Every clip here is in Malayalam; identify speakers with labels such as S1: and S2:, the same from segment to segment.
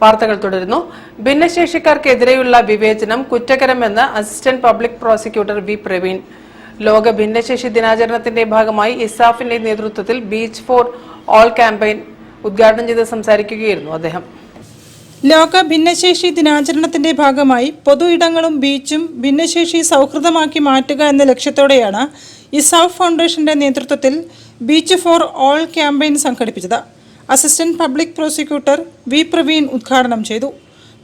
S1: വാർത്തകൾ തുടരുന്നു. ഭിന്നശേഷിക്കാർക്കെതിരെയുള്ള വിവേചനം കുറ്റകരമെന്ന് assistant public prosecutor V Praveen. ലോക ഭിന്നശേഷി ദിനാചരണത്തിന്റെ ഭാഗമായി ഇസാഫിന്റെ നേതൃത്വത്തിൽ ബീച്ച് ഫോർ ഓൾ ക്യാമ്പയിൻ ഉദ്ഘാടനം ചെയ്ത് സംസാരിക്കുകയായിരുന്നു അദ്ദേഹം.
S2: ലോക ഭിന്നശേഷി ദിനാചരണത്തിന്റെ ഭാഗമായി പൊതു ഇടങ്ങളും ബീച്ചും ഭിന്നശേഷി സൗഹൃദമാക്കി മാറ്റുക എന്ന ലക്ഷ്യത്തോടെയാണ് ഇസാഫ് ഫൗണ്ടേഷന്റെ നേതൃത്വത്തിൽ ബീച്ച് ഫോർ ഓൾ ക്യാമ്പയിൻ സംഘടിപ്പിച്ചത്. Assistant public prosecutor V Praveen ഉദ്ഘാടനം ചെയ്തു.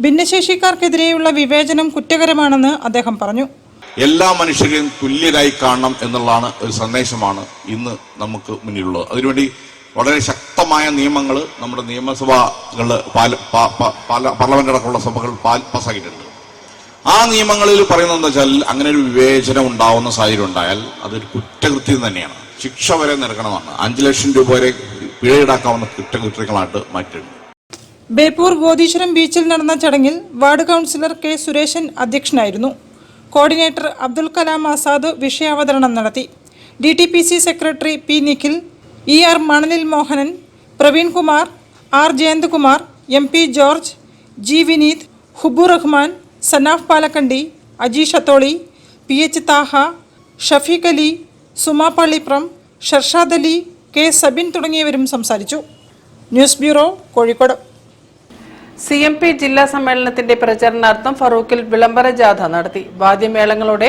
S2: ഭിന്നശേഷിക്കാർക്കെതിരെയുള്ള വിവേചനം കുറ്റകരമാണെന്ന് അദ്ദേഹം പറഞ്ഞു.
S3: എല്ലാ മനുഷ്യരെയും തുല്യരായി കാണണം എന്നുള്ളതാണ് ഒരു സന്ദേശമാണ് ഇന്ന് നമുക്ക് മുന്നിലുള്ളത്. അതിനുവേണ്ടി വളരെ ശക്തമായ നിയമങ്ങൾ നമ്മുടെ നിയമസഭകൾ പാർലമെന്റ് അടക്കമുള്ള സഭകൾ പാസ്സാക്കിയിട്ടുണ്ട്. ആ നിയമങ്ങളിൽ പറയുന്നത് എന്താ വെച്ചാൽ അങ്ങനെ ഒരു വിവേചനം ഉണ്ടാവുന്ന സാഹചര്യം ഉണ്ടായാൽ അതൊരു കുറ്റകൃത്യം തന്നെയാണ്. ശിക്ഷ വരെ നൽകണമെന്നാണ്. 5 ലക്ഷം രൂപ വരെ പിഴ ഈടാക്കാവുന്ന കുറ്റകൃത്യങ്ങളായിട്ട് മാറ്റിയിട്ടുണ്ട്.
S2: ബേപ്പൂർ ഗോദീശ്വരം ബീച്ചിൽ നടന്ന ചടങ്ങിൽ വാർഡ് കൗൺസിലർ കെ സുരേഷൻ അധ്യക്ഷനായിരുന്നു. കോർഡിനേറ്റർ അബ്ദുൽ കലാം ആസാദ് വിഷയാവതരണം നടത്തി. DTPC secretary P Nikhil, ER Manalil Mohanan, Praveen Kumar, R Jayanthkumar, MP George, G Vineeth, ഹുബു റഹ്മാൻ, സനാഫ് പാലക്കണ്ടി, അജി ഷത്തോളി, PH താഹ, ഷഫീഖ് അലി, സുമ പള്ളിപ്രം, ഷർഷാദ് അലി, കെ സബിൻ തുടങ്ങിയവരും സംസാരിച്ചു. News bureau, Kozhikode.
S1: CMP ജില്ലാ സമ്മേളനത്തിന്റെ പ്രചരണാർത്ഥം ഫറൂഖിൽ വിളംബര ജാഥ നടത്തി. വാദ്യമേളങ്ങളോടെ